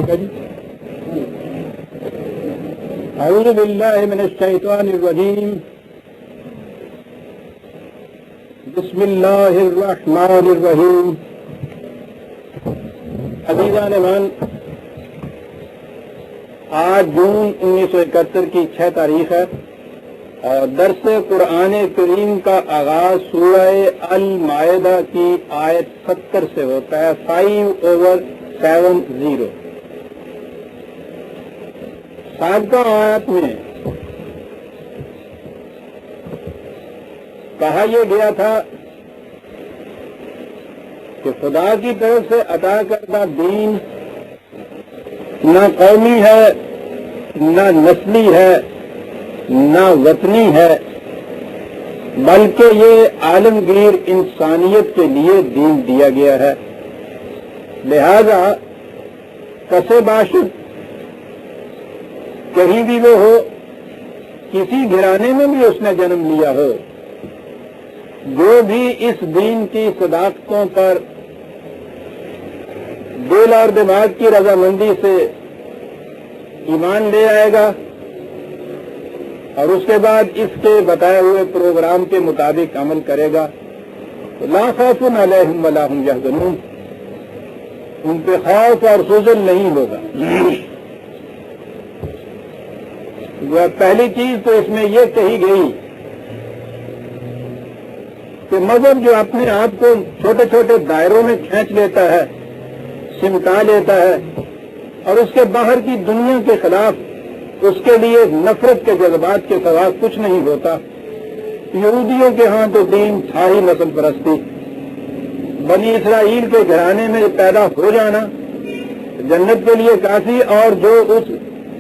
اعوذ باللہ من الشیطان الرجیم بسم اللہ الرحمن الرحیم. عزیزان ایمان، آج جون 1971 کی 6 تاریخ ہے اور درس قرآن کریم کا آغاز سورہ المائدہ کی آیت 70 سے ہوتا ہے. 5/70. سابقہ آیت میں کہا یہ گیا تھا کہ خدا کی طرف سے عطا کردہ دین نہ قومی ہے، نہ نسلی ہے، نہ وطنی ہے، بلکہ یہ عالمگیر انسانیت کے لیے دین دیا گیا ہے. لہذا کسے باشد کہیں بھی وہ ہو، کسی گھرانے میں بھی اس نے جنم لیا ہو، جو بھی اس دین کی صداقتوں پر دل اور دماغ کی رضامندی سے ایمان لے آئے گا اور اس کے بعد اس کے بتائے ہوئے پروگرام کے مطابق عمل کرے گا تو لا خوف علیہم ولا هم یحزنون، ان پہ خوف اور خجل نہیں ہوگا. پہلی چیز تو اس میں یہ کہی گئی کہ مذہب جو اپنے آپ کو چھوٹے چھوٹے دائروں میں کھینچ لیتا ہے، سمٹا لیتا ہے اور اس کے باہر کی دنیا کے خلاف اس کے لیے نفرت کے جذبات کے سوا کچھ نہیں ہوتا. یہودیوں کے ہاں تو دین تھا ہی نسل پرستی. بنی اسرائیل کے گھرانے میں پیدا ہو جانا جنت کے لیے کافی، اور جو اس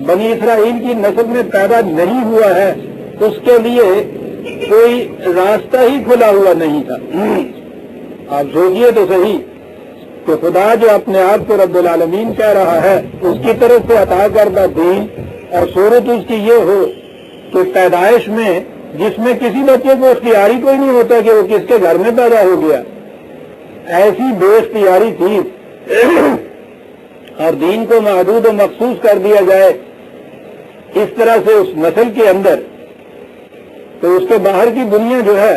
بنی اسرائیل کی نسل میں پیدا نہیں ہوا ہے اس کے لیے کوئی راستہ ہی کھلا ہوا نہیں تھا. آپ سوچئے تو صحیح کہ خدا جو اپنے آپ کو رب العالمین کہہ رہا ہے، اس کی طرف سے عطا کردہ دین، اور صورت اس کی یہ ہو کہ پیدائش میں جس میں کسی بچے کو اختیاری کوئی نہیں ہوتا کہ وہ کس کے گھر میں پیدا ہو گیا، ایسی بے اختیاری تھی، اور دین کو محدود و مخصوص کر دیا جائے اس طرح سے اس نسل کے اندر، تو اس کے باہر کی دنیا جو ہے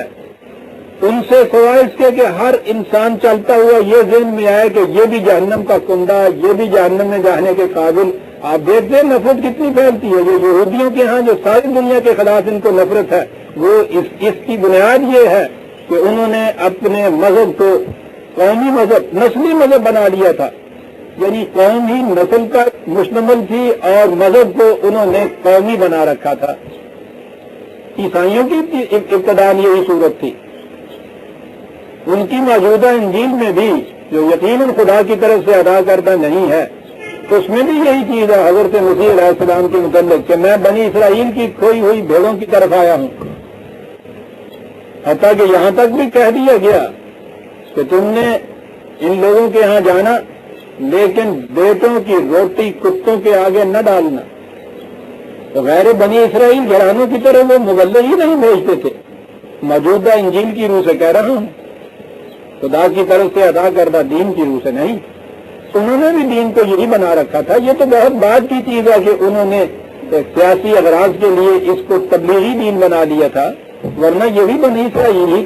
ان سے سوائے اس کے کہ ہر انسان چلتا ہوا یہ ذہن میں آئے کہ یہ بھی جہنم کا کنڈا، یہ بھی جہنم میں جانے کے قابل. آپ دیکھتے ہیں نفرت کتنی پھیلتی ہے. یہ یہودیوں کے ہاں جو ساری دنیا کے خلاف ان کو نفرت ہے، وہ اس کی بنیاد یہ ہے کہ انہوں نے اپنے مذہب کو قومی مذہب، نسلی مذہب بنا لیا تھا. یعنی قوم ہی نسل پر مشتمل تھی اور مذہب کو انہوں نے قومی بنا رکھا تھا. عیسائیوں کی ابتدا یہی صورت تھی. ان کی موجودہ انجیل میں بھی جو یقیناً خدا کی طرف سے ادا کردہ نہیں ہے، اس میں بھی یہی چیز ہے حضرت مسیح علیہ السلام کے متعلق کہ میں بنی اسرائیل کی کھوئی ہوئی بھیڑوں کی طرف آیا ہوں. حتیٰ کہ یہاں تک بھی کہہ دیا گیا کہ تم نے ان لوگوں کے ہاں جانا لیکن بیٹوں کی روٹی کتوں کے آگے نہ ڈالنا. تو غیر بنی اسرائیل گھرانوں کی طرح وہ مغلے ہی نہیں بھیجتے تھے. موجودہ انجیل کی روح سے کہہ رہا ہوں، خدا کی طرف سے ادا کردہ دین کی روح سے نہیں. انہوں نے بھی دین کو یہی بنا رکھا تھا. یہ تو بہت بعد کی چیز ہے کہ انہوں نے سیاسی اغراض کے لیے اس کو تبلیغی دین بنا لیا تھا، ورنہ یہ بھی بنی اسرائیل ہی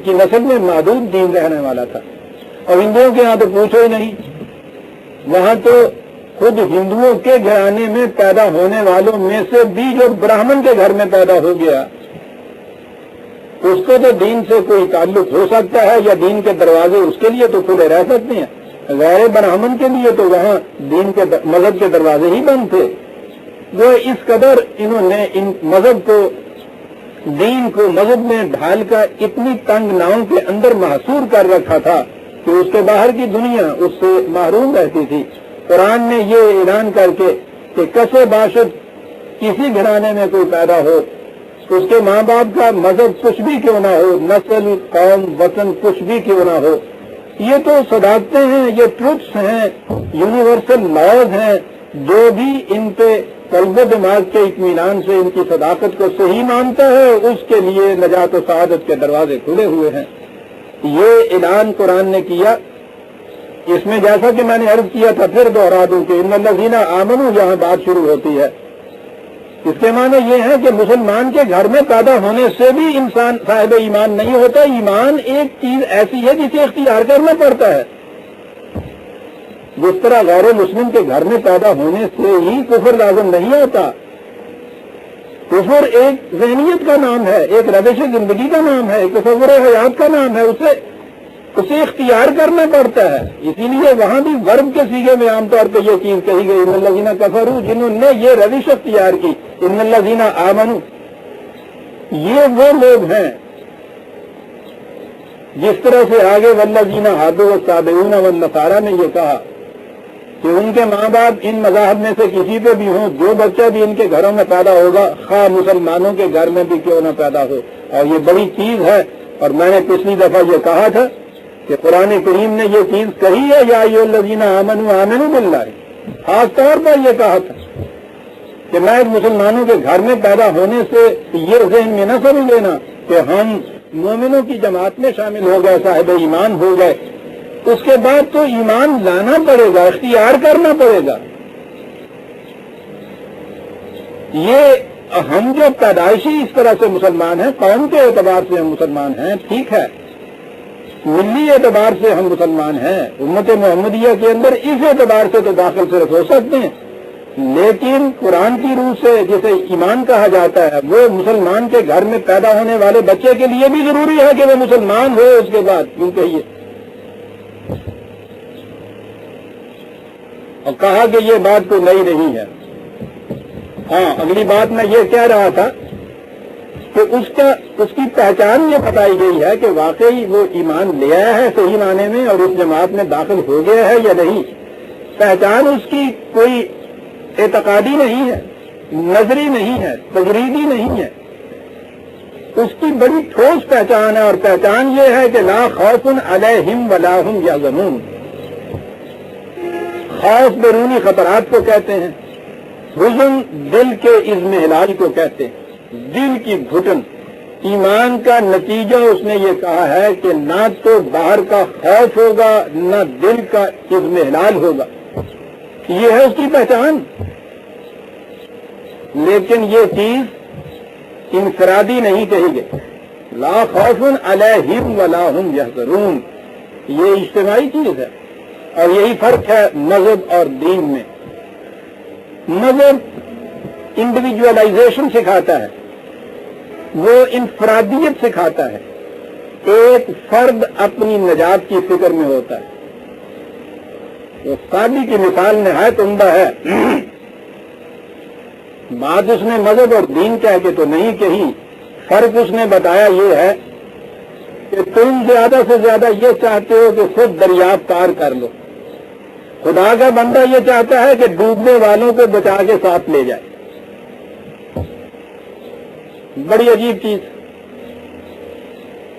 کی نسل میں محدود دین رہنے والا تھا. اور ہندوؤں کے ہاں تو پوچھو ہی نہیں، وہاں تو خود ہندوؤں کے گھرانے میں پیدا ہونے والوں میں سے بھی جو براہمن کے گھر میں پیدا ہو گیا اس کو تو دین سے کوئی تعلق ہو سکتا ہے، یا دین کے دروازے اس کے لیے تو کھلے رہ سکتے ہیں. غیر براہمن کے لیے تو وہاں دین کے مذہب کے دروازے ہی بند تھے. وہ اس قدر انہوں نے ان مذہب کو، دین کو مذہب میں ڈھال کر اتنی تنگ ناؤں کے اندر محصور کر رکھا تھا کہ اس کے باہر کی دنیا اس سے محروم رہتی تھی. قرآن نے یہ اعلان کر کے کہ کسے باشد کسی گھرانے میں کوئی پیدا ہو، اس کے ماں باپ کا مذہب کچھ بھی کیوں نہ ہو، نسل، قوم، وطن کچھ بھی کیوں نہ ہو، یہ تو صداقتیں ہیں، یہ ٹروتس ہیں، یونیورسل لاز ہیں. جو بھی ان پہ قلب و دماغ کے اطمینان سے ان کی صداقت کو صحیح مانتا ہے اس کے لیے نجات و سعادت کے دروازے کھلے ہوئے ہیں. یہ اعلان قرآن نے کیا اس میں جیسا کہ میں نے عرض کیا تھا پھر دوہرا دوں کہ ان الذین آمنوا جہاں بات شروع ہوتی ہے اس کے معنی یہ ہے کہ مسلمان کے گھر میں پیدا ہونے سے بھی انسان صاحب ایمان نہیں ہوتا. ایمان ایک چیز ایسی ہے جسے اختیار کرنا پڑتا ہے. جس طرح غیر مسلم کے گھر میں پیدا ہونے سے ہی کفر لازم نہیں ہوتا. کفر ایک ذہنیت کا نام ہے, ایک روش زندگی کا نام ہے, ایک تصور حیات کا نام ہے. اسے اختیار کرنا پڑتا ہے. اسی لیے وہاں بھی ورب کے سیغے میں عام طور پہ یہ چیز کہی گئی ان الذین کفروا, جنہوں نے یہ روش اختیار کی. ان الذین آمنوا, یہ وہ لوگ ہیں جس طرح سے آگے والذین ہادوا والصابئون والنصارى نے یہ کہا کہ ان کے ماں باپ ان مذاہب میں سے کسی پہ بھی ہوں, جو بچہ بھی ان کے گھروں میں پیدا ہوگا خواہ مسلمانوں کے گھر میں بھی کیوں نہ پیدا ہو. اور یہ بڑی چیز ہے. اور میں نے پچھلی دفعہ یہ کہا تھا کہ قرآن کریم نے یہ چیز کہی ہے یا ایھا الذین آمنوا آمنوا باللہ, خاص طور پر یہ کہا تھا کہ میں مسلمانوں کے گھر میں پیدا ہونے سے یہ ذہن میں نہ سمجھ لینا کہ ہم مومنوں کی جماعت میں شامل ہو گئے, صاحب ایمان ہو گئے. اس کے بعد تو ایمان لانا پڑے گا, اختیار کرنا پڑے گا. یہ ہم جو پیدائشی اس طرح سے مسلمان ہیں, قوم کے اعتبار سے ہم مسلمان ہیں, ٹھیک ہے, ملی اعتبار سے ہم مسلمان ہیں, امت محمدیہ کے اندر اس اعتبار سے تو داخل صرف ہو سکتے ہیں. لیکن قرآن کی روح سے جسے ایمان کہا جاتا ہے وہ مسلمان کے گھر میں پیدا ہونے والے بچے کے لیے بھی ضروری ہے کہ وہ مسلمان ہو اس کے بعد, کیونکہ یہ اور کہا کہ یہ بات کوئی نئی نہیں ہے. ہاں, اگلی بات میں یہ کہہ رہا تھا کہ اس کی پہچان یہ بتائی گئی ہے کہ واقعی وہ ایمان لے آیا ہے صحیح معنی میں اور اس جماعت میں داخل ہو گیا ہے یا نہیں. پہچان اس کی کوئی اعتقادی نہیں ہے, نظری نہیں ہے, تجریدی نہیں ہے. اس کی بڑی ٹھوس پہچان ہے, اور پہچان یہ ہے کہ لا خوف علیہم ولا هم یحزنون. خوف بیرونی خطرات کو کہتے ہیں, حزن دل کے اضمحلال کو کہتے ہیں, دل کی گھٹن. ایمان کا نتیجہ اس نے یہ کہا ہے کہ نہ تو باہر کا خوف ہوگا نہ دل کا اضمحلال ہوگا. یہ ہے اس کی پہچان. لیکن یہ چیز انفرادی نہیں کہی گئی. لا خوف علیہم ولا هم یحزنون, یہ اجتماعی چیز ہے. اور یہی فرق ہے مذہب اور دین میں. مذہب انڈیویجولائزیشن سکھاتا ہے, وہ انفرادیت سکھاتا ہے. ایک فرد اپنی نجات کی فکر میں ہوتا ہے. وہ شادی کی مثال نہایت عمدہ ہے. بات اس نے مذہب اور دین کہہ کے تو نہیں کہی, فرق اس نے بتایا یہ ہے کہ تم زیادہ سے زیادہ یہ چاہتے ہو کہ خود دریافت پار کر لو. خدا کا بندہ یہ چاہتا ہے کہ ڈوبنے والوں کو بچا کے ساتھ لے جائے. بڑی عجیب چیز.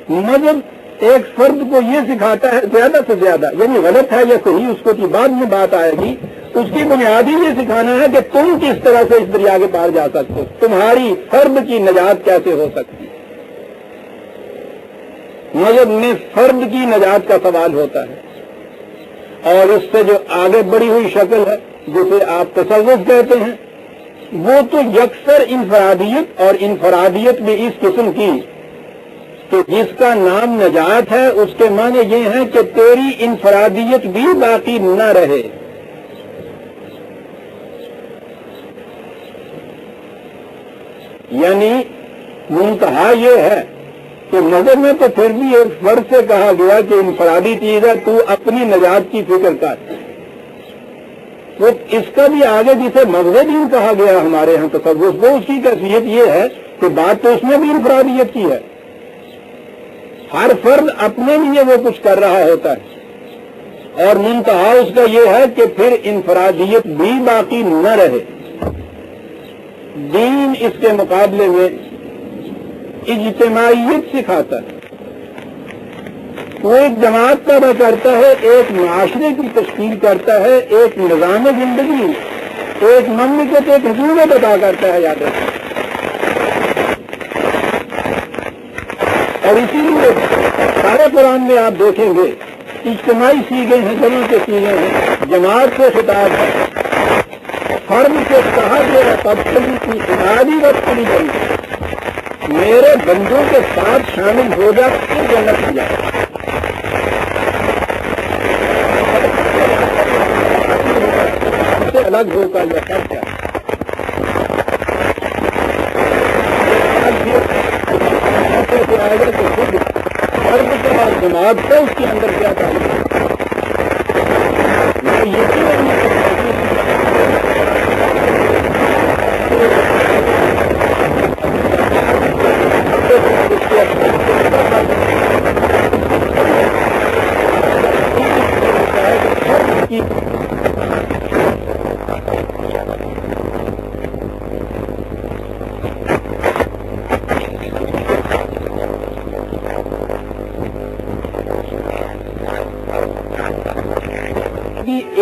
مذہب ایک فرد کو یہ سکھاتا ہے زیادہ سے زیادہ, یعنی غلط ہے یا صحیح اس کو کی بعد میں بات آئے گی, اس کی بنیادی یہ سکھانا ہے کہ تم کس طرح سے اس دریا کے پار جا سکتے ہو, تمہاری فرد کی نجات کیسے ہو سکتی ہے. مذہب میں فرد کی نجات کا سوال ہوتا ہے, اور اس سے جو آگے بڑھی ہوئی شکل ہے جسے آپ تصوف کہتے ہیں وہ تو یکسر انفرادیت, اور انفرادیت بھی اس قسم کی کہ جس کا نام نجات ہے اس کے معنی یہ ہے کہ تیری انفرادیت بھی باقی نہ رہے. یعنی منتہا یہ ہے کہ نظر میں تو پھر بھی ایک فرد سے کہا گیا کہ انفرادی چیز ہے, تو اپنی نجات کی فکر کر. وہ اس کا بھی آگے جسے مغز دین کہا گیا ہمارے ہاں تصوف, وہ اس کی کیفیت یہ ہے کہ بات تو اس میں بھی انفرادیت کی ہے. ہر فرد اپنے لیے وہ کچھ کر رہا ہوتا ہے, اور منتہا اس کا یہ ہے کہ پھر انفرادیت بھی باقی نہ رہے. دین اس کے مقابلے میں اجتماعیت سکھاتا ہے. وہ ایک جماعت پیدا کرتا ہے, ایک معاشرے کی تشکیل کرتا ہے, ایک نظام زندگی, ایک مملکت, ایک حکومت ادا کرتا ہے. یاد رکھیں. اور اسی لیے سارے قرآن میں آپ دیکھیں گے اجتماعی سیگے ہیں، جمع کے سیگے ہیں، جماعت سے خطاب ہے، فرد سے کہا گیا تبصری کی انادی وقت نہیں بنی، میرے بندوں کے ساتھ شامل ہو جا پھر جنت کی جائے، سے الگ ہو کر یہ سب کیا آئے گا کہ خود فرد کے بعد جماعت سے اس کے اندر کیا تعلق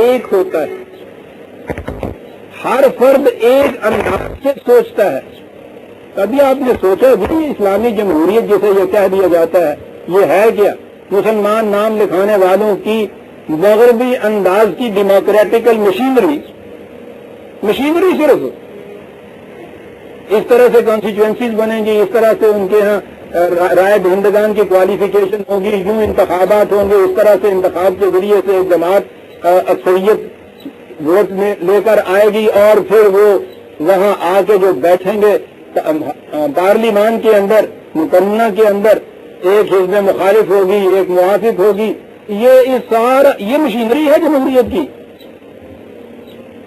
ایک ہوتا ہے، ہر فرد ایک انداز سے سوچتا ہے۔ کبھی آپ نے سوچا بھی اسلامی جمہوریت جسے یہ کہہ دیا جاتا ہے یہ ہے کیا؟ مسلمان نام لکھانے والوں کی مغربی انداز کی ڈیموکریٹیکل مشینری صرف اس طرح سے کانسٹیچوئنسیز بنیں گی، اس طرح سے ان کے ہاں رائے دہندگان کی کوالیفیکیشن ہوگی، یوں انتخابات ہوں گے، اس طرح سے انتخاب کے ذریعے سے ایک جماعت اکثریت ووٹ میں لے کر آئے گی اور پھر وہ وہاں آ کے جو بیٹھیں گے پارلیمان کے اندر، مکمنہ کے اندر ایک حزب مخالف ہوگی، ایک موافق ہوگی، یہ مشینری ہے جمہوریت کی،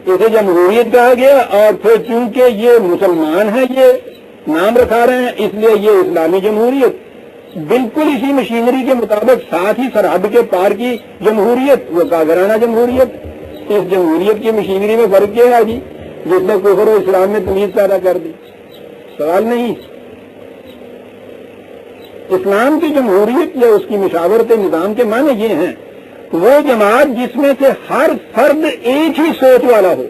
اسے جمہوریت کہا گیا۔ اور پھر چونکہ یہ مسلمان ہیں، یہ نام رکھا رہے ہیں، اس لیے یہ اسلامی جمہوریت، بالکل اسی مشینری کے مطابق ساتھ ہی سرحد کے پار کی جمہوریت، وہ کافرانہ جمہوریت۔ اس جمہوریت کی مشینری میں فرق کیا ہے جی جس نے کفر و اسلام میں تمیز پیدا کر دی؟ سوال نہیں۔ اسلام کی جمہوریت یا اس کی مشاورت نظام کے معنی یہ ہیں، وہ جماعت جس میں سے ہر فرد ایک ہی سوچ والا ہو۔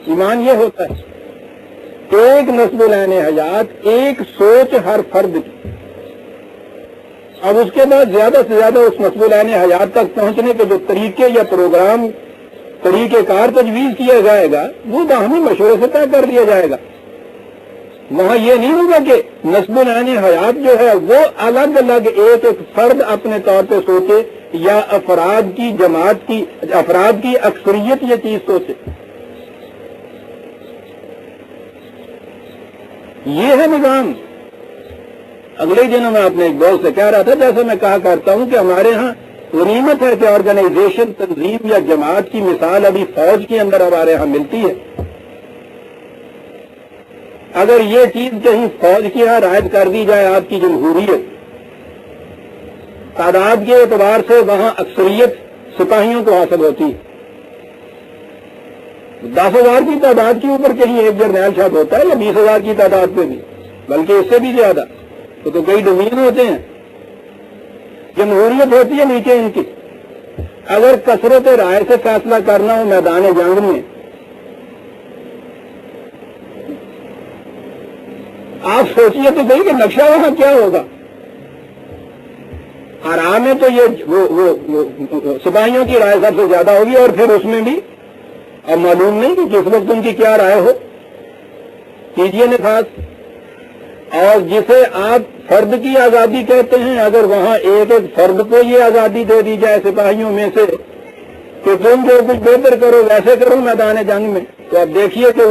ایمان یہ ہوتا ہے ایک نسب العین حیات، ایک سوچ ہر فرد کی۔ اب اس کے بعد زیادہ سے زیادہ اس نسب العین حیات تک پہنچنے کے جو طریقے یا پروگرام طریقہ کار تجویز کیا جائے گا وہ باہمی مشورے سے طے کر دیا جائے گا۔ وہاں یہ نہیں ہوگا کہ نسب العین حیات جو ہے وہ الگ الگ ایک ایک فرد اپنے طور پہ سوچے یا افراد کی جماعت کی افراد کی اکثریت یہ چیز سوچے۔ یہ ہے نظام۔ اگلے دنوں میں اپنے ایک دوست سے کہہ رہا تھا، جیسے میں کہا کرتا ہوں کہ ہمارے ہاں غنیمت ہے کہ آرگنائزیشن، تنظیم یا جماعت کی مثال ابھی فوج کے اندر ہمارے ہاں ملتی ہے۔ اگر یہ چیز کہیں فوج کی یہاں رائج کر دی جائے آپ کی جمہوریت، تعداد کے اعتبار سے وہاں اکثریت سپاہیوں کو حاصل ہوتی ہے۔ 10,000 کی تعداد کے اوپر کہیں ایک جرنیل شاید ہوتا ہے یا 20,000 کی تعداد پہ بھی، بلکہ اس سے بھی زیادہ، تو کئی ڈویژن ہوتے ہیں۔ جمہوریت ہوتی ہے نیچے ان کی۔ اگر کثرت رائے سے فیصلہ کرنا ہو میدان جنگ میں، آپ سوچیے تو صحیح کہ نقشہ وہاں کیا ہوگا۔ آرام میں تو یہ سپاہیوں کی رائے سب سے زیادہ ہوگی، اور پھر اس میں بھی اب معلوم نہیں کہ کس وقت ان کی کیا رائے ہو۔ کیجیے نفاذ۔ اور جسے آپ فرد کی آزادی کہتے ہیں، اگر وہاں ایک ایک فرد کو یہ آزادی دے دی جائے سپاہیوں میں سے کہ تم جو کچھ بہتر کرو ویسے کرو میدان جنگ میں، تو آپ دیکھیے کہ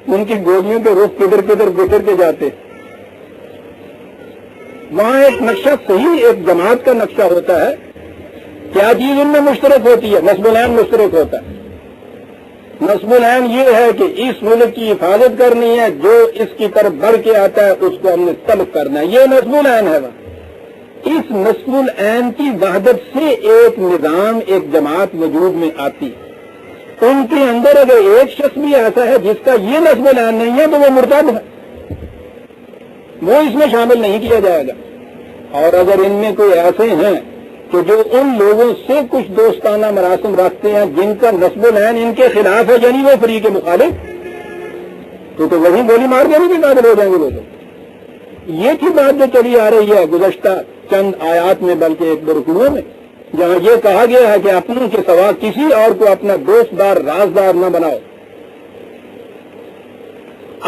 ان کی گولیوں کے رخ کدھر کدھر بکھر کے جاتے۔ وہاں ایک نقشہ صحیح ایک جماعت کا نقشہ ہوتا ہے۔ کیا چیز ان میں مشترک ہوتی ہے؟ نسب العین مشترک ہوتا ہے۔ نسب العین یہ ہے کہ اس ملک کی حفاظت کرنی ہے، جو اس کی طرف بڑھ کے آتا ہے اس کو ہم نے طلب کرنا ہے، یہ نسب العین ہے۔ اس نسب العین کی وحدت سے ایک نظام، ایک جماعت وجود میں آتی ہے۔ ان کے اندر اگر ایک شخص بھی ایسا ہے جس کا یہ نسب العین نہیں ہے تو وہ مرتد ہے، وہ اس میں شامل نہیں کیا جائے گا۔ اور اگر ان میں کوئی ایسے ہیں کہ جو ان لوگوں سے کچھ دوستانہ مراسم رکھتے ہیں جن کا نسب العین ان کے خلاف ہے، یعنی وہ فریق مخالف، تو وہیں گولی مار دینے کے قابل ہو جائیں گے وہ لوگ۔ یہ تھی بات جو چلی آ رہی ہے گزشتہ چند آیات میں، بلکہ ایک دو رکوعوں میں، جہاں یہ کہا گیا ہے کہ اپنوں کے سوا کسی اور کو اپنا دوست دار رازدار نہ بناؤ.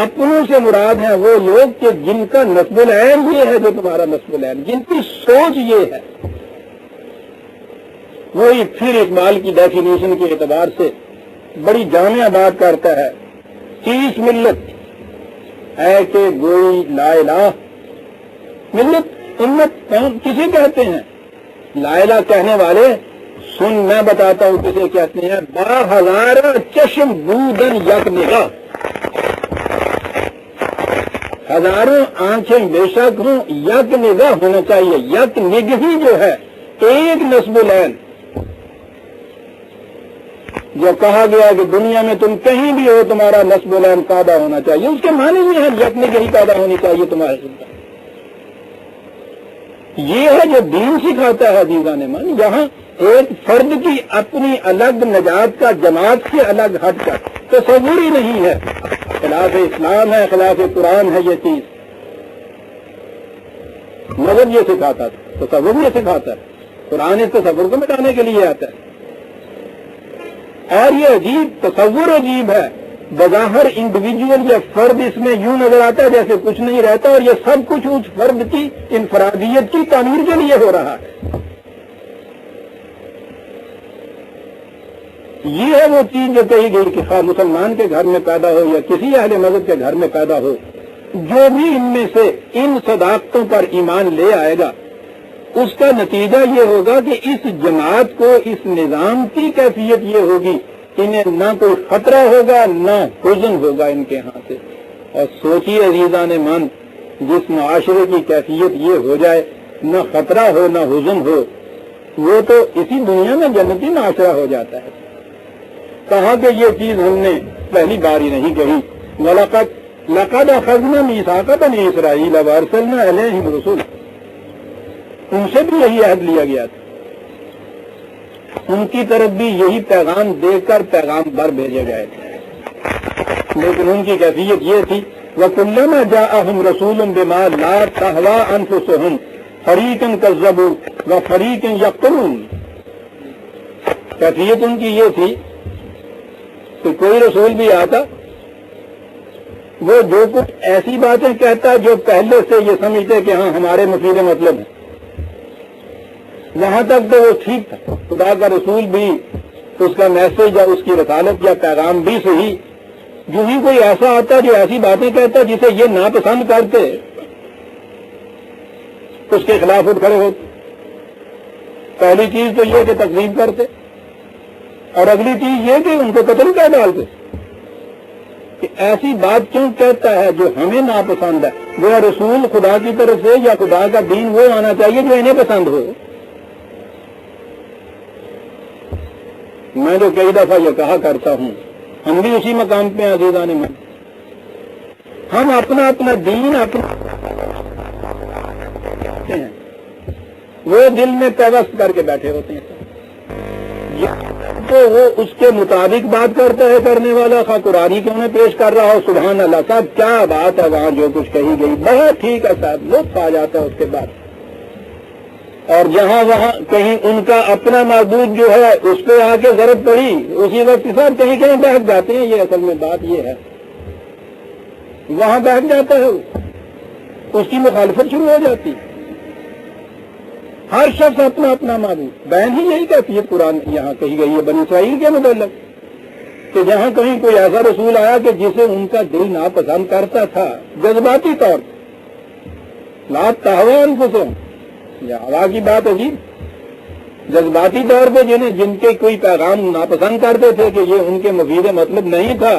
اپنوں سے مراد ہیں وہ لوگ کہ جن کا نسب العین یہ ہے جو تمہارا نسب العین، جن کی سوچ یہ ہے. وہی پھر اقبال کی ڈیفینیشن کے اعتبار سے بڑی جامع بات کرتا ہے. 30 ملت ہے کہ گوئی لا الہ. ملت امت کسے کہتے ہیں؟ لا الہ کہنے والے سن میں بتاتا ہوں کسے کہتے ہیں. 12,000 چشم بودن یک نگاہ، ہزاروں آنکھیں بے شک ہوں، یک نگاہ ہونا چاہیے. یک نگہی جو ہے ایک نسب العین، جو کہا گیا کہ دنیا میں تم کہیں بھی ہو تمہارا نسب العین پیدا ہونا چاہیے، اس کے معنی یہ ہے یک نگہی پیدا ہونی چاہیے تمہارے ساتھ. یہ ہے جو دین سکھاتا ہے عزیزان من. یہاں ایک فرد کی اپنی الگ نجات کا جماعت سے الگ ہٹ کر تصور ہی نہیں ہے. خلاف اسلام ہے، خلاف قرآن ہے یہ چیز. مذہب یہ سکھاتا تھا، تصور یہ سکھاتا ہے. قرآن اس تصور کو مٹانے کے لیے آتا ہے. اور یہ عجیب تصور عجیب ہے. بظاہر انڈیویجول یا فرد اس میں یوں نظر آتا ہے جیسے کچھ نہیں رہتا، اور یہ سب کچھ اس فرد کی انفرادیت کی تعمیر کے لیے ہو رہا ہے. یہ ہے وہ چیز جو کہی گئی کہ خواہ مسلمان کے گھر میں پیدا ہو یا کسی اہل مذہب کے گھر میں پیدا ہو، جو بھی ان میں سے ان صداقتوں پر ایمان لے آئے گا اس کا نتیجہ یہ ہوگا کہ اس جماعت کو، اس نظام کی کیفیت یہ ہوگی، انہیں نہ کوئی خطرہ ہوگا نہ حزن ہوگا ان کے ہاں سے. اور سوچیے عزیزان من، جس معاشرے کی کیفیت یہ ہو جائے، نہ خطرہ ہو نہ حزن ہو، وہ تو اسی دنیا میں جنتی معاشرہ ہو جاتا ہے. کہا کہ یہ چیز ہم نے پہلی بار ہی نہیں کہی. لَقَدْ أَخَذْنَا مِيثَاقَ بَنِي إِسْرَائِيلَ وَأَرْسَلْنَا إِلَيْهِمْ رُسُلًا. ان سے بھی یہی عہد لیا گیا تھا، ان کی طرف بھی یہی پیغام دے کر پیغام بر بھیجے گئے تھے. لیکن ان کی کیفیت یہ تھی وَكُلَّمَا جَاءَهُمْ رَسُولٌ بِمَا لَا تَهْوَىٰ أَنفُسُهُمْ فَرِيقًا كَذَّبُوا وَفَرِيقًا يَقْتُلُونَ. کیفیت ان کی یہ تھی کہ کوئی رسول بھی آتا، وہ جو کچھ ایسی باتیں کہتا جو پہلے سے یہ سمجھتے کہ ہاں ہمارے مفید مطلب ہے. یہاں تک تو وہ ٹھیک تھا، خدا کا رسول بھی، اس کا میسج یا اس کی رسالت یا پیغام بھی صحیح. جو ہی کوئی ایسا آتا جو ایسی باتیں کہتا جسے یہ ناپسند کرتے، اس کے خلاف اٹھ کھڑے ہوتے. پہلی چیز تو یہ کہ تکذیب کرتے، اور اگلی چیز یہ کہ ان کو قتل کر ڈالتے کہ ایسی بات کیوں کہتا ہے جو ہمیں ناپسند ہے. وہ رسول خدا کی طرف سے یا خدا کا دین وہ آنا چاہیے جو انہیں پسند ہو. میں جو کئی دفعہ یہ کہا کرتا ہوں، ہم بھی اسی مقام پہ عزیزان من، ہم اپنا اپنا دین اپنا ہیں، وہ دل میں پیوست کر کے بیٹھے ہوتے ہیں. تو وہ اس کے مطابق بات کرتا ہے کرنے والا، خواہ قرآنی کیوں نہ پیش کر رہا ہو. سبحان اللہ صاحب، کیا بات ہے وہاں جو کچھ کہی گئی، بہت ٹھیک ہے صاحب، لطف آ جاتا ہے اس کے بعد. اور جہاں وہاں کہیں ان کا اپنا معبود جو ہے اس پہ آ کے ضرورت پڑی، اسی وقت سب کہیں کہیں بیٹھ جاتے ہیں. یہ اصل میں بات یہ ہے، وہاں بیٹھ جاتا ہے، اس کی مخالفت شروع ہو جاتی. ہر شخص اپنا اپنا معبود. بین ہی یہی کیفیت قرآن یہاں کہی گئی ہے بنی اسرائیل کے متعلق، کہ جہاں کہیں کوئی ایسا رسول آیا کہ جسے ان کا دل ناپسند کرتا تھا جذباتی طور پر، لا تہویٰ انفسہم، یہ ہوا کی بات عجیب، جذباتی طور پہ جن کے کوئی پیغام ناپسند کرتے تھے کہ یہ ان کے مفید مطلب نہیں تھا،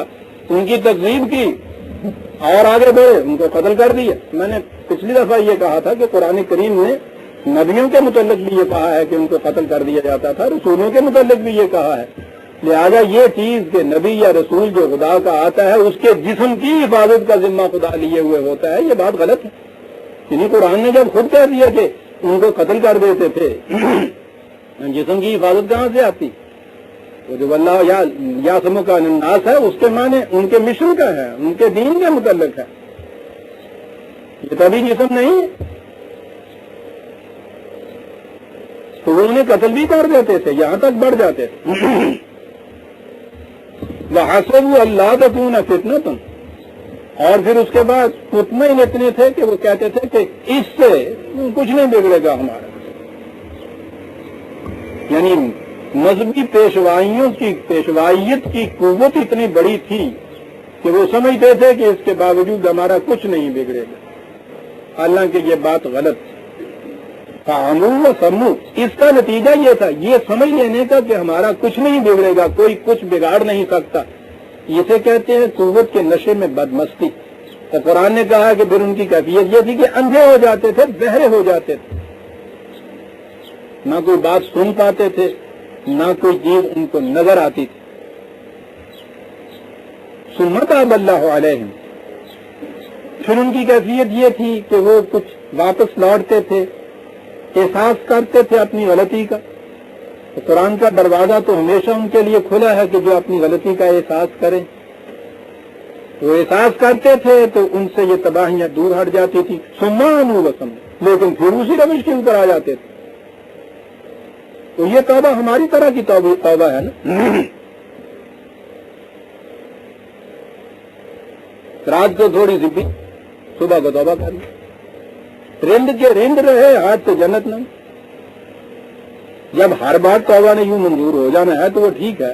ان کی تکذیب کی اور آگے بڑھے، ان کو قتل کر دیا. میں نے پچھلی دفعہ یہ کہا تھا کہ قرآن کریم نے نبیوں کے متعلق بھی یہ کہا ہے کہ ان کو قتل کر دیا جاتا تھا، رسولوں کے متعلق بھی یہ کہا ہے. لہذا یہ چیز کہ نبی یا رسول جو خدا کا آتا ہے اس کے جسم کی حفاظت کا ذمہ خدا لیے ہوئے ہوتا ہے، یہ بات غلط ہے. یعنی قرآن نے جب خود کہہ دیا کہ ان کو قتل کر دیتے تھے، جسم کی حفاظت کہاں سے آتی؟ وہ جو اللہ یا سمو کا الناس ہے اس کے معنی ان کے مشن کا ہے، ان کے دین کے متعلق ہے. یہ تبھی جسم نہیں ہے. تو وہ انہیں قتل بھی کر دیتے تھے، یہاں تک بڑھ جاتے تھے۔ وَحَسَبُوا أَلَّا تَكُونَ فِتْنَةٌ، اور پھر اس کے بعد مطمئن اتنے تھے کہ وہ کہتے تھے کہ اس سے کچھ نہیں بگڑے گا ہمارا۔ یعنی مذہبی پیشوائیت کی قوت اتنی بڑی تھی کہ وہ سمجھتے تھے کہ اس کے باوجود ہمارا کچھ نہیں بگڑے گا، حالانکہ یہ بات غلط تھی۔ فَعَمُوا وَصَمُّوا، اس کا نتیجہ یہ تھا، یہ سمجھ لینے کا کہ ہمارا کچھ نہیں بگڑے گا، کوئی کچھ بگاڑ نہیں سکتا۔ اسے کہتے ہیں قوت کے نشے میں بدمستی۔ تو قرآن نے کہا کہ پھر ان کی کیفیت یہ تھی کہ اندھے ہو جاتے تھے، بہرے ہو جاتے تھے، نہ کوئی بات سن پاتے تھے، نہ کوئی چیز ان کو نظر آتی تھی۔ ثم تاب اللہ علیہم، پھر ان کی کیفیت یہ تھی کہ وہ کچھ واپس لوٹتے تھے، احساس کرتے تھے اپنی غلطی کا۔ تو قرآن کا دروازہ تو ہمیشہ ان کے لیے کھلا ہے کہ جو اپنی غلطی کا احساس کریں۔ وہ احساس کرتے تھے تو ان سے یہ تباہیاں دور ہٹ جاتی تھی۔ ثم آمنوا وصموا، لیکن پھر اسی روش کے اوپر آ جاتے تھے۔ تو یہ توبہ ہماری طرح کی توبہ ہے نا۔ رات کو تھوڑی سی پی، صبح کو توبہ کر لی، رند کے رند رہے، ہاتھ سے جنت نہ۔ جب ہر بات توبہ نے یوں منظور ہو جانا ہے تو وہ ٹھیک ہے۔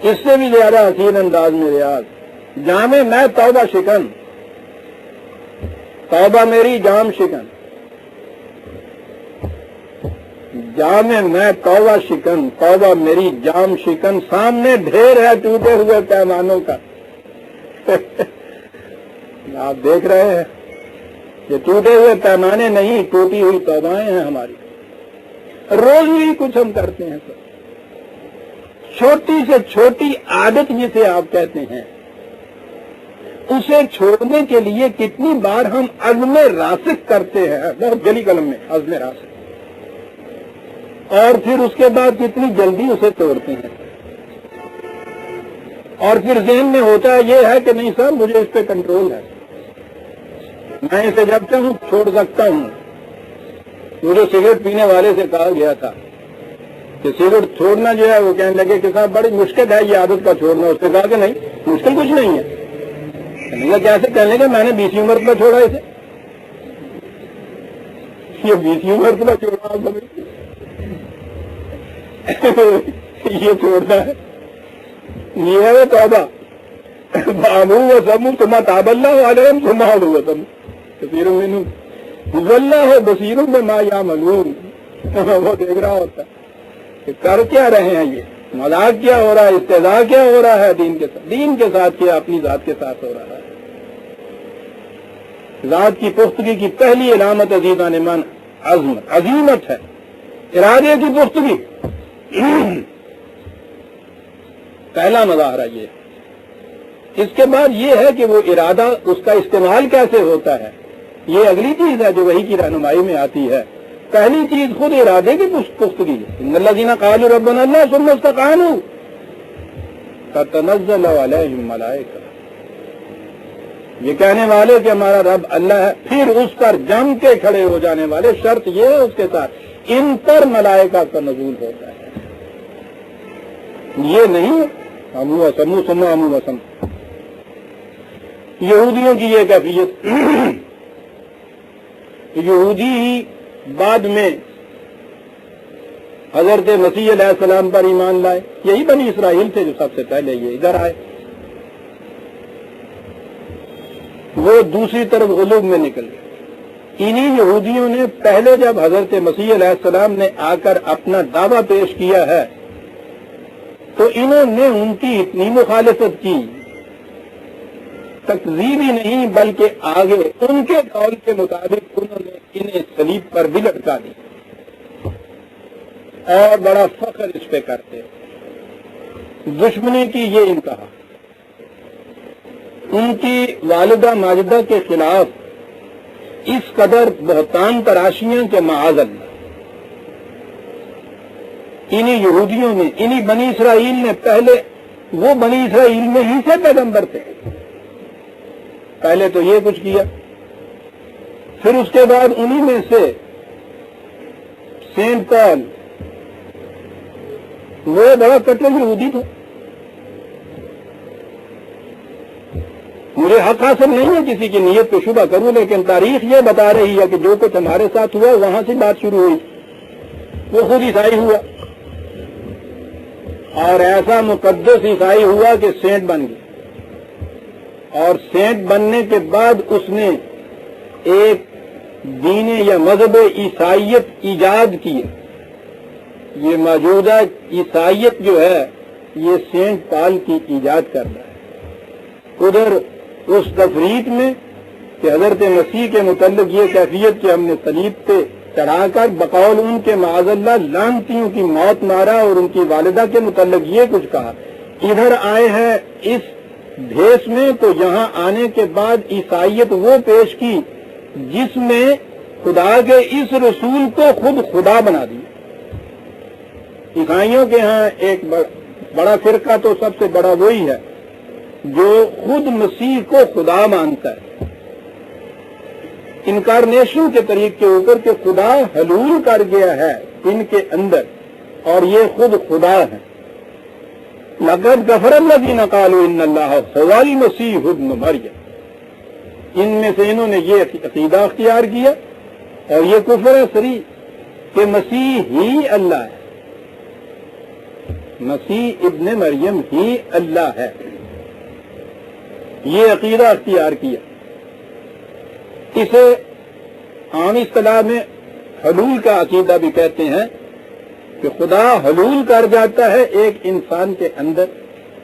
اس سے بھی زیادہ حسین انداز میں ریاض، جامع میں توبہ شکن، توبہ میری جام شکن، جامع میں توبہ شکن، توبہ میری جام شکن، سامنے ڈھیر ہے ٹوٹے ہوئے پیمانوں کا۔ آپ دیکھ رہے ہیں یہ ٹوٹے ہوئے پیمانے نہیں، ٹوٹی ہوئی توبائیں ہیں ہماری۔ روز ہی کچھ ہم کرتے ہیں سر، چھوٹی سے چھوٹی عادت جسے آپ کہتے ہیں، اسے چھوڑنے کے لیے کتنی بار ہم عزم راسخ کرتے ہیں، بہت جلی قلم میں عزم راسخ، اور پھر اس کے بعد کتنی جلدی اسے توڑتے ہیں۔ اور پھر ذہن میں ہوتا ہے یہ ہے کہ نہیں سر مجھے اس پہ کنٹرول ہے، میں اسے جب چاہوں چھوڑ سکتا ہوں۔ مجھے سگریٹ پینے والے سے کہا گیا تھا کہ سگریٹ چھوڑنا جو ہے، وہ کہنے لگے کہ صاحب بڑی مشکل ہے یہ عادت کا چھوڑنا۔ اس نے کہا کہ نہیں مشکل کچھ نہیں ہے۔ کیسے؟ کہنے لگے میں نے 20 مرتبہ چھوڑا اسے۔ یہ 20 مرتبہ چھوڑا آپ یہ چھوڑنا ہے، یہ ہے وہ توبہ۔ آمنوا وصموا ثم تاب اللہ علیہم ثم آمنوا وصموا کثیر منہم واللہ بصیر بما یعملون۔ وہ دیکھ رہا ہوتا ہے کہ کر کیا رہے ہیں، یہ مذاق کیا ہو رہا ہے، استہزاء کیا ہو رہا ہے دین کے ساتھ، دین کے ساتھ کیا اپنی ذات کے ساتھ ہو رہا ہے۔ ذات کی پختگی کی پہلی علامت عزیزان ایمان عظیمت ہے، ارادے کی پختگی۔ پہلا مظاہرہ یہ ہے۔ اس کے بعد یہ ہے کہ وہ ارادہ، اس کا استعمال کیسے ہوتا ہے، یہ اگلی چیز ہے جو وحی کی رہنمائی میں آتی ہے۔ پہلی چیز خود ارادے کی پختگی ہے۔ ان الذین قالوا ربنا اللہ ثم استقاموا تتنزل علیہم الملائکہ، یہ کہنے والے کہ ہمارا رب اللہ ہے، پھر اس پر جم کے کھڑے ہو جانے والے، شرط یہ ہے اس کے ساتھ ان پر ملائکہ کا نزول ہوتا ہے۔ یہ نہیں آمنوا وصموا ثم آمنوا وصموا۔ یہودیوں کی یہ کیفیت، یہودی بعد میں حضرت مسیح علیہ السلام پر ایمان لائے، یہی بنی اسرائیل تھے جو سب سے پہلے یہ ادھر آئے۔ وہ دوسری طرف غلوب میں نکل گئے۔ انہی یہودیوں نے پہلے جب حضرت مسیح علیہ السلام نے آ کر اپنا دعویٰ پیش کیا ہے تو انہوں نے ان کی اتنی مخالفت کی، تکذیب ہی نہیں بلکہ آگے ان کے قول کے مطابق انہوں نے انہیں صلیب پر بھی لٹکا دی اور بڑا فخر اس پہ کرتے۔ دشمنی کی یہ انتہا، ان کی والدہ ماجدہ کے خلاف اس قدر بہتان تراشیاں کہ معاذ اللہ، انہی یہودیوں نے، انہی بنی اسرائیل نے، پہلے وہ بنی اسرائیل میں ہی سے پیغمبر تھے، پہلے تو یہ کچھ کیا، پھر اس کے بعد انہی میں سے سینٹ پال، وہ بڑا کٹر یہودی تھا. مجھے حق حاصل نہیں ہے کسی کی نیت پہ شبہ کروں، لیکن تاریخ یہ بتا رہی ہے کہ جو کچھ ہمارے ساتھ ہوا وہاں سے بات شروع ہوئی. وہ خود عیسائی ہوا اور ایسا مقدس عیسائی ہوا کہ سینٹ بن گیا، اور سینٹ بننے کے بعد اس نے ایک دین یا مذہب عیسائیت ایجاد کی. یہ موجودہ عیسائیت جو ہے یہ سینٹ پال کی ایجاد کرتا ہے. ادھر اس تفریق میں کہ حضرت مسیح کے متعلق یہ کیفیت کہ ہم نے صلیب پہ چڑھا کر بقول ان کے معاذ اللہ لعنتیوں کی موت مارا اور ان کی والدہ کے متعلق یہ کچھ کہا. ادھر آئے ہیں اس بھیس میں، تو یہاں آنے کے بعد عیسائیت وہ پیش کی جس میں خدا کے اس رسول کو خود خدا بنا دیا. عیسائیوں کے ہاں ایک بڑا فرقہ تو سب سے بڑا وہی ہے جو خود مسیح کو خدا مانتا ہے، انکارنیشن کے طریق کے اوپر کہ خدا حلول کر گیا ہے ان کے اندر اور یہ خود خدا ہے. لقد کفر الذین قالوا ان اللہ هو المسیح ابن مریم. ان میں سے انہوں نے یہ عقیدہ اختیار کیا اور یہ کفر صریح کہ مسیح ہی اللہ ہے، مسیح ابن مریم ہی اللہ ہے. یہ عقیدہ اختیار کیا. اسے عام اصطلاح میں حلول کا عقیدہ بھی کہتے ہیں کہ خدا حلول کر جاتا ہے ایک انسان کے اندر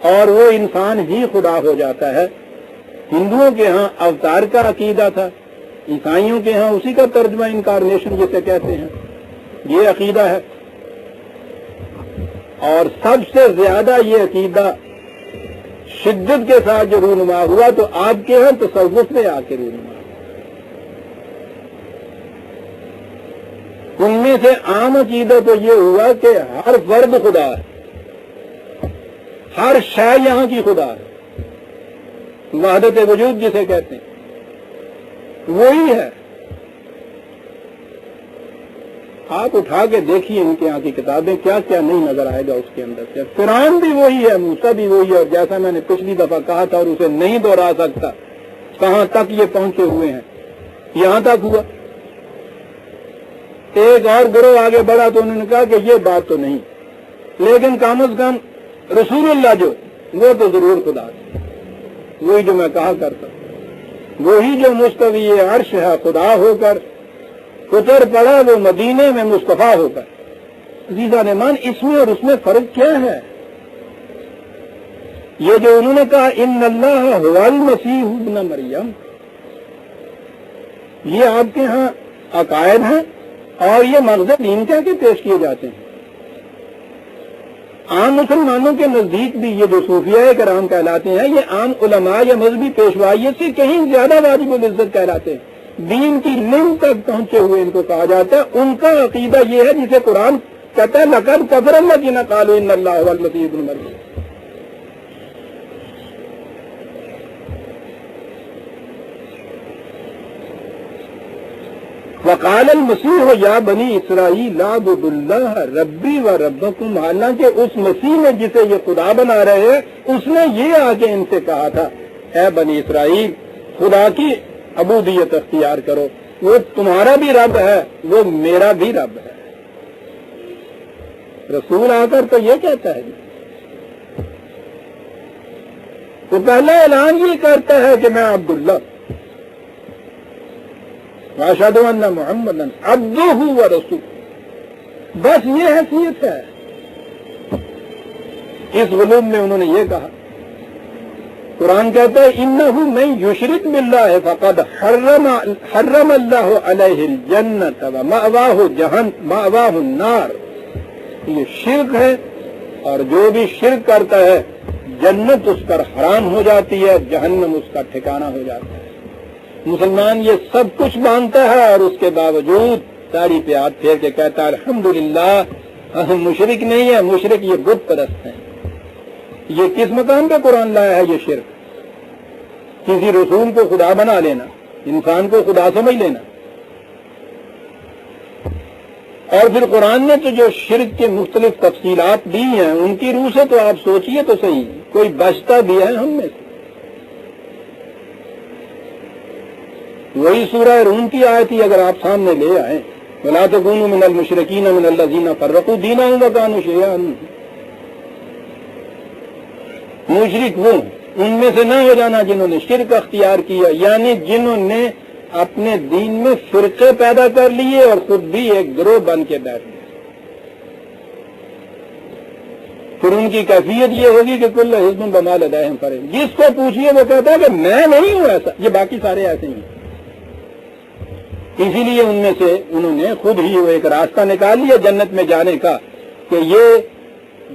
اور وہ انسان ہی خدا ہو جاتا ہے. ہندوؤں کے ہاں اوتار کا عقیدہ تھا، عیسائیوں کے ہاں اسی کا ترجمہ انکارنیشن جسے کہتے ہیں، یہ عقیدہ ہے. اور سب سے زیادہ یہ عقیدہ شدت کے ساتھ جو رونما ہوا تو آپ کے ہاں تصوف میں آ کے رونما. ان میں سے عام عقیدہ تو یہ ہوا کہ ہر فرد خدا ہے، ہر شے یہاں کی خدا ہے، وحدت وجود جسے کہتے ہیں وہی ہے. آپ اٹھا کے دیکھیے ان کے یہاں کی کتابیں، کیا کیا نہیں نظر آئے گا اس کے اندر سے. قرآن بھی وہی ہے، موسیٰ بھی وہی ہے، اور جیسا میں نے پچھلی دفعہ کہا تھا اور اسے نہیں دوہرا سکتا، کہاں تک یہ پہنچے ہوئے ہیں. یہاں تک ہوا ایک اور گروہ آگے بڑھا تو انہوں نے کہا کہ یہ بات تو نہیں، لیکن کم از کم رسول اللہ جو وہ تو ضرور خدا ہے، وہی جو میں کہا کرتا، وہی جو مستوی عرش ہے خدا ہو کر اتر پڑا وہ مدینے میں مصطفیٰ ہو کر. عزیزان ایمان، اس میں اور اس میں فرق کیا ہے؟ یہ جو انہوں نے کہا ان اللہ هو المسیح ابن مریم، یہ آپ کے ہاں عقائد ہیں اور یہ مغز دین کہہ کے پیش کیے جاتے ہیں. عام مسلمانوں کے نزدیک بھی یہ جو صوفیاء کرام کہلاتے ہیں یہ عام علماء یا مذہبی پیشوائیت سے کہیں زیادہ واجب العزت کہلاتے ہیں. دین کی لم تک پہنچے ہوئے ان کو کہا جاتا ہے. ان کا عقیدہ یہ ہے جسے قرآن کہتا ہے لقد کفر الذین قالوا ان اللہ هو المسیح ابن مریم. وقال المسیح یا بنی اسرائیل اعبدوا اللہ ربی و ربکم. حالانکہ اس مسیح نے جسے یہ خدا بنا رہے ہیں اس نے یہ آگے ان سے کہا تھا اے بنی اسرائیل خدا کی عبودیت اختیار کرو، وہ تمہارا بھی رب ہے وہ میرا بھی رب ہے. رسول آ کر تو یہ کہتا ہے تو پہلا اعلان یہ کرتا ہے کہ میں عبداللہ واشہد ان محمدا عبدہ ورسولہ، بس یہ حیثیت ہے. اس غلوم میں انہوں نے یہ کہا. قرآن کہتا ہے انہ من یشرک باللہ فقد حرم اللہ علیہ الجنۃ ومأواہ النار. یہ شرک ہے اور جو بھی شرک کرتا ہے جنت اس پر حرام ہو جاتی ہے، جہنم اس کا ٹھکانہ ہو جاتا ہے. مسلمان یہ سب کچھ مانتا ہے اور اس کے باوجود ساڑی پہ ہاتھ پھیر کے کہتا ہے الحمدللہ ہم مشرک نہیں ہے. مشرک یہ بت پرست ہیں. یہ کس مقام پہ قرآن لایا ہے یہ شرک؟ کسی رسول کو خدا بنا لینا، انسان کو خدا سمجھ لینا، اور پھر قرآن نے تو جو شرک کے مختلف تفصیلات دی ہیں ان کی روح سے تو آپ سوچئے تو صحیح، کوئی بچتا بھی ہے ہم میں سے؟ وہی سورہ روم کی آیت ہی اگر آپ سامنے لے آئیں، وَلَا تَكُونُوا مِنَ الْمُشْرِكِينَ مِنَ الَّذِينَ فَرَّقُوا دِينَهُمْ وَكَانُوا شِيَعًا، مشرک وہ ان میں سے نہ ہو جانا جنہوں نے شرک اختیار کیا، یعنی جنہوں نے اپنے دین میں فرقے پیدا کر لیے اور خود بھی ایک گروہ بن کے بیٹھ گئے۔ پھر ان کی کیفیت یہ ہوگی کہ کل حزب بما لدیہم فرحون، جس کو پوچھئے وہ کہتا ہے کہ میں نہیں ہوں ایسا، یہ باقی سارے ایسے ہی ہیں۔ اسی لیے ان میں سے انہوں نے خود ہی وہ ایک راستہ نکال لیا جنت میں جانے کا کہ یہ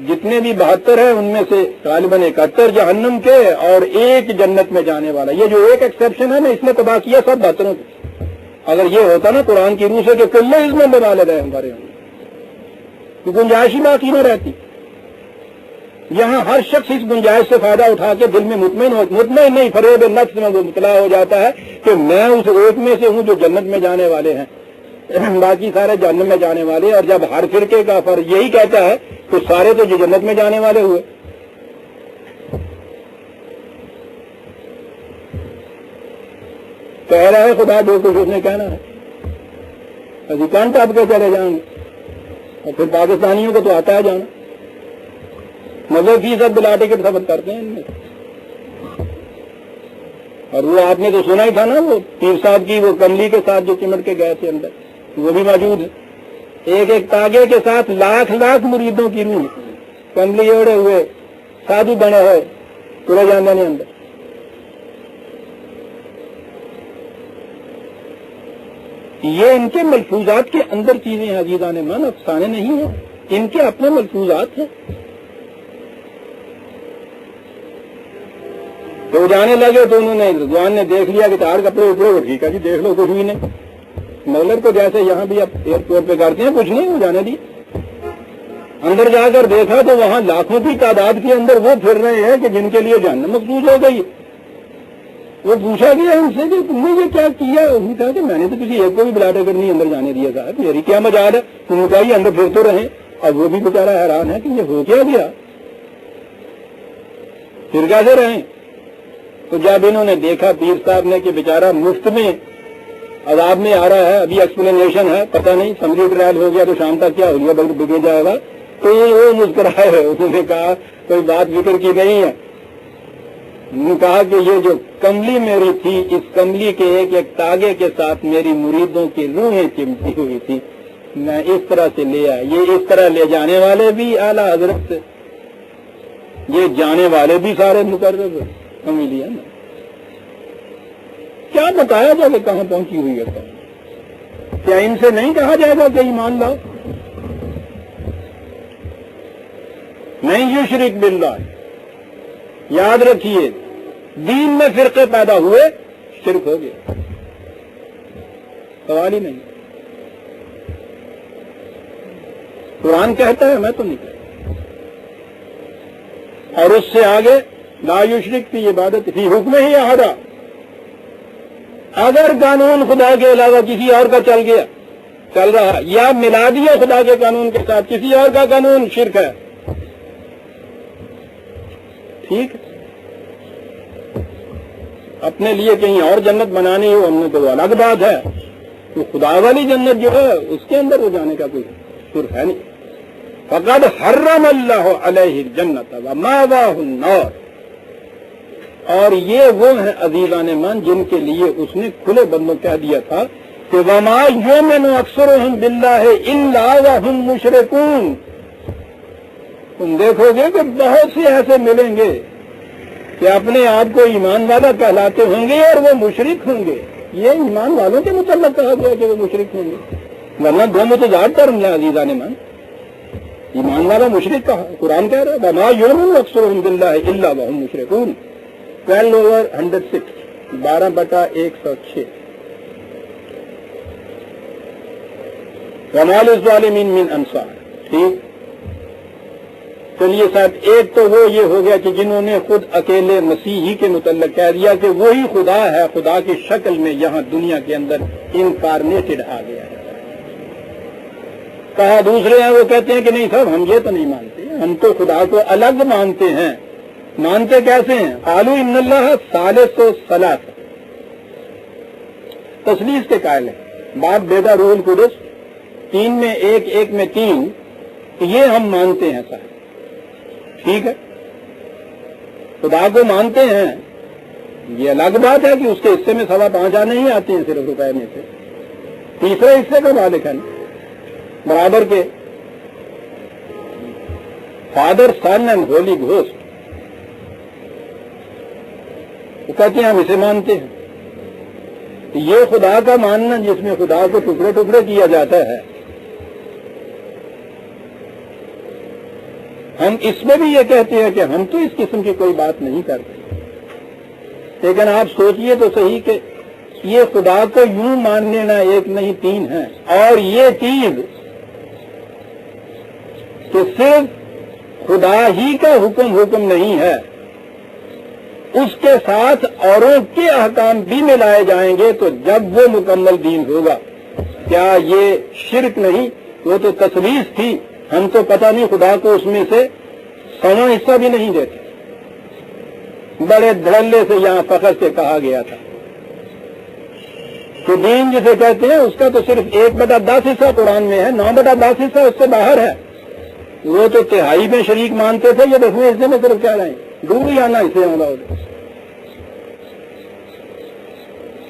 جتنے بھی 72 ہیں ان میں سے غالباً 71 جہنم کے اور ایک جنت میں جانے والا، یہ جو ایک ایکسیپشن ہے نا اس نے تباہ کیا سب 72 کو۔ اگر یہ ہوتا نا قرآن کی روح سے کہ کل حزب بما لدیہم فرحون، تو گنجائش ہی باقی نہ رہتی۔ یہاں ہر شخص اس گنجائش سے فائدہ اٹھا کے دل میں مطمئن نہیں، فریب نفس میں مبتلا ہو جاتا ہے کہ میں اس ایک میں سے ہوں جو جنت میں جانے والے ہیں، باقی سارے جہنم میں جانے والے۔ اور جب ہر فرقے کا فرض یہی کہتا ہے تو سارے تو جو جنت میں جانے والے ہوئے۔ کہہ رہا ہے خدا جو کچھ اس نے کہنا ہے، ابھی کان ٹاپ کے چلے جائیں گے۔ اور پھر پاکستانیوں کو تو آتا ہے جانا، مزے فیصد بلا ٹکٹ ثبت کرتے ہیں ان میں۔ اور وہ آپ نے تو سنا ہی تھا نا، وہ پیر صاحب کی وہ کملی کے ساتھ جو چمٹ کے گئے تھے اندر، وہ بھی موجود ہے۔ ایک ایک تاگے کے ساتھ لاکھ مریدوں کی روح کملی اوڑے ہوئے سادھو بنے ہوئے تلے جانے نے اندر۔ یہ ان کے ملفوظات کے اندر چیزیں ہیں عزیزان من، افسانے نہیں ہیں، ان کے اپنے ملفوظات ہیں۔ تو جانے لگے تو انہوں نے رضوان نے دیکھ لیا کہ 4 کپڑے اوپرے، وہ ٹھیک ہے جی دیکھ لو، کچھ بھی نہیں۔ مولر کو جیسے یہاں بھی اب ایئرپورٹ پہ کرتے ہیں، کچھ نہیں، وہ جانے دی۔ اندر جا کر دیکھا تو وہاں لاکھوں کی تعداد کے اندر وہ پھر رہے ہیں کہ جن کے لیے جہنم مخصوص ہو گئی۔ وہ پوچھا گیا ان سے کہ تم نے یہ کیا کیا؟ انہوں نے کہا کہ میں نے تو کسی ایک کو بھی بلا ٹکٹ نہیں اندر جانے دیا صاحب، میری کیا مجال ہے؟ انہوں نے کہا یہ اندر پھر تو رہے۔ اب وہ بھی بیچارہ حیران ہے کہ یہ ہو کیا گیا، پھر کیسے رہیں؟ تو جب انہوں نے دیکھا پیر صاحب نے کہ بیچارہ مفت میں عذاب میں آ رہا ہے، ابھی ایکسپلینیشن ہے، پتہ نہیں سمری ٹرائل ہو گیا تو شام تک کیا ہو گیا، بلکہ بگڑ جائے گا، تو وہ مسکرائے ہوئے، انہوں نے کہا کوئی بات فکر کی نہیں ہے۔ انہوں نے کہا کہ یہ جو کملی میری تھی، اس کملی کے ایک ایک تاگے کے ساتھ میری مریدوں کی روحیں چمٹی ہوئی تھی، میں اس طرح سے لے آیا۔ یہ اس طرح لے جانے والے بھی اعلیٰ حضرت سے، یہ جانے والے بھی سارے مقرب کملی ہے نا۔ کیا بتایا جائے کہ کہاں پہنچی ہوئی ہے؟ کیا ان سے نہیں کہا جائے گا کہ ایمان لاؤ؟ نہیں یشرک باللہ، یاد رکھیے دین میں فرقے پیدا ہوئے شرک ہو گیا، سوال ہی نہیں۔ قرآن کہتا ہے، میں تو نہیں کہتا۔ اور اس سے آگے لا یشرک فی عبادت فی حکم ہی احدا، اگر قانون خدا کے علاوہ کسی اور کا چل رہا یا ملا دیا خدا کے قانون کے ساتھ کسی اور کا قانون، شرک ہے، ٹھیک ہے۔ اپنے لیے کہیں اور جنت بنانی ہو ہم نے تو وہ الگ بات ہے، تو خدا والی جنت جو ہے اس کے اندر وہ جانے کا کوئی شرک ہے نہیں۔ فقد حرم اللہ علیہ الجنت ومأواہ النار، اور یہ وہ ہیں عزیزان من جن کے لیے اس نے کھلے بندوں کہہ دیا تھا کہ وما یؤمن اکثرهم باللہ الا وهم مشرکون۔ تم دیکھو گے کہ بہت سے ایسے ملیں گے کہ اپنے آپ کو ایمان والا کہلاتے ہوں گے اور وہ مشرک ہوں گے۔ یہ ایمان والوں کے متعلق کہا گیا کہ وہ مشرک ہوں گے، ورنہ دو متضاد ٹرم ہے عزیزان من۔ ایمان والا مشرک کہا، قرآن کہہ رہا ہے وما یؤمن اکثرهم باللہ الا وهم مشرکون، 12/106، 12/106۔ وما للظالمین من انصار، ٹھیک۔ چلیے صاحب، ایک تو وہ یہ ہو گیا کہ جنہوں نے خود اکیلے مسیحی کے متعلق کہہ دیا کہ وہی خدا ہے، خدا کی شکل میں یہاں دنیا کے اندر انکارنیٹڈ آ گیا ہے۔ کہا دوسرے ہیں وہ کہتے ہیں کہ نہیں صاحب ہم یہ تو نہیں مانتے، ہم تو خدا کو الگ مانتے ہیں۔ مانتے کیسے ہیں؟ قالوا ان اللہ ثالث ثلاث، تثلیث کے قائل ہیں، باپ بیٹا روح القدس، تین میں ایک، ایک میں تین، یہ ہم مانتے ہیں صاحب، ٹھیک ہے، خدا کو مانتے ہیں، یہ الگ بات ہے کہ اس کے حصے میں 5.25 نہیں آتے ہیں صرف روپے میں سے، تیسرے حصے کا مالک ہے برابر کے father son and holy ghost, وہ کہتے ہیں ہم اسے مانتے ہیں۔ یہ خدا کا ماننا جس میں خدا کو ٹکڑے ٹکڑے کیا جاتا ہے، ہم اس میں بھی یہ کہتے ہیں کہ ہم تو اس قسم کی کوئی بات نہیں کرتے، لیکن آپ سوچئے تو صحیح کہ یہ خدا کو یوں مان لینا ایک نہیں تین ہے، اور یہ چیز کہ صرف خدا ہی کا حکم نہیں ہے، اس کے ساتھ اوروں کے احکام بھی ملائے جائیں گے تو جب وہ مکمل دین ہوگا۔ کیا یہ شرک نہیں؟ وہ تو تثلیث تھی، ہم تو پتہ نہیں خدا کو اس میں سے 100 حصہ بھی نہیں دیتے، بڑے دھڑلے سے یہاں فخر سے کہا گیا تھا کہ دین جسے کہتے ہیں اس کا تو صرف 1/10 حصہ قرآن میں ہے، 9/10 حصہ اس سے باہر ہے۔ وہ تو تہائی میں شریک مانتے تھے، یہ 10ویں حصے میں صرف کہہ رہے ہیں دور ہی آنا اسے ہوگا،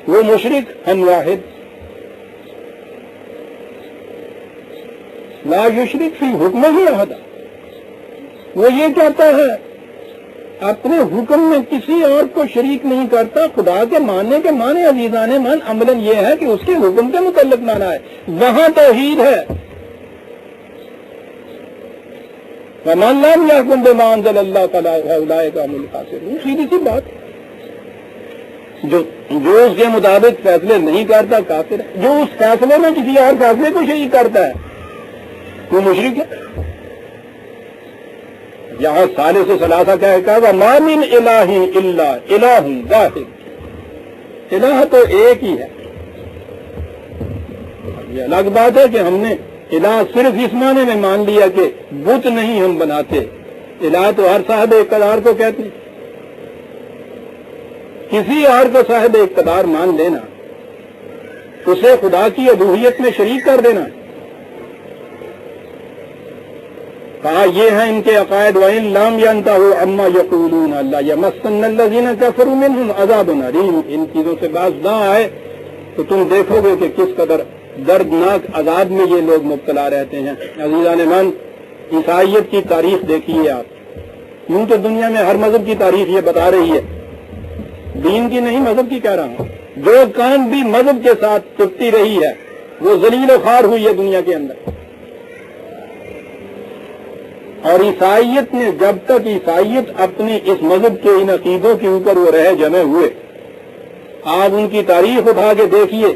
وہ مشرک ہم واحد، لا یشرک فی حکم ہی احد، وہ یہ کہتا ہے اپنے حکم میں کسی اور کو شریک نہیں کرتا۔ خدا کے ماننے کے معنی عزیزان من عملاً یہ ہے کہ اس کے حکم کے متعلق مانا ہے، وہاں توحید ہے۔ وَمَن لَّمْ يَحْكُم بِمَا أَنزَلَ اللَّهُ فَأُولَٰئِكَ هُمُ الْخَاسِرُونَ، سیدھی سی بات، جو اس کے مطابق فیصلے نہیں کرتا کافر ہے، جو اس فیصلے میں کسی اور فیصلے کو شریک کرتا ہے وہ مشرک ہے۔ یہاں ثالث ثلاثہ کہا وَمَا مِنْ إِلَٰهٍ إِلَّا إِلَٰهٌ وَاحِدٌ، الہ تو ایک ہی ہے۔ یہ الگ بات ہے کہ ہم نے الہ صرف اس معنی میں مان لیا کہ بت نہیں ہم بناتے، الہ تو ہر صاحب اقتدار کو کہتے ہیں، کسی اور کو صاحب اقتدار مان لینا، اسے خدا کی الوہیت میں شریک کر دینا۔ کہا یہ ہیں ان کے عقائد، وَإِن لَّمْ يَنْتَهُوا عَمَّا يَقُولُونَ لَيَمَسَّنَّ الَّذِينَ كَفَرُوا مِنْهُمْ عَذَابٌ أَلِيمٌ، ان چیزوں سے باز نہ آئے تو تم دیکھو گے کہ کس قدر دردناک عذاب میں یہ لوگ مبتلا رہتے ہیں۔ عزیزان من، عیسائیت کی تاریخ دیکھیے آپ، یوں تو دنیا میں ہر مذہب کی تاریخ یہ بتا رہی ہے، دین کی نہیں مذہب کی کہہ رہا ہوں، جو کام بھی مذہب کے ساتھ ٹوٹتی رہی ہے وہ ذلیل و خوار ہوئی ہے دنیا کے اندر۔ اور عیسائیت نے جب تک عیسائیت اپنے اس مذہب کے ان عقیدوں کے اوپر وہ رہ جمے ہوئے، آپ ان کی تاریخ اٹھا کے دیکھیے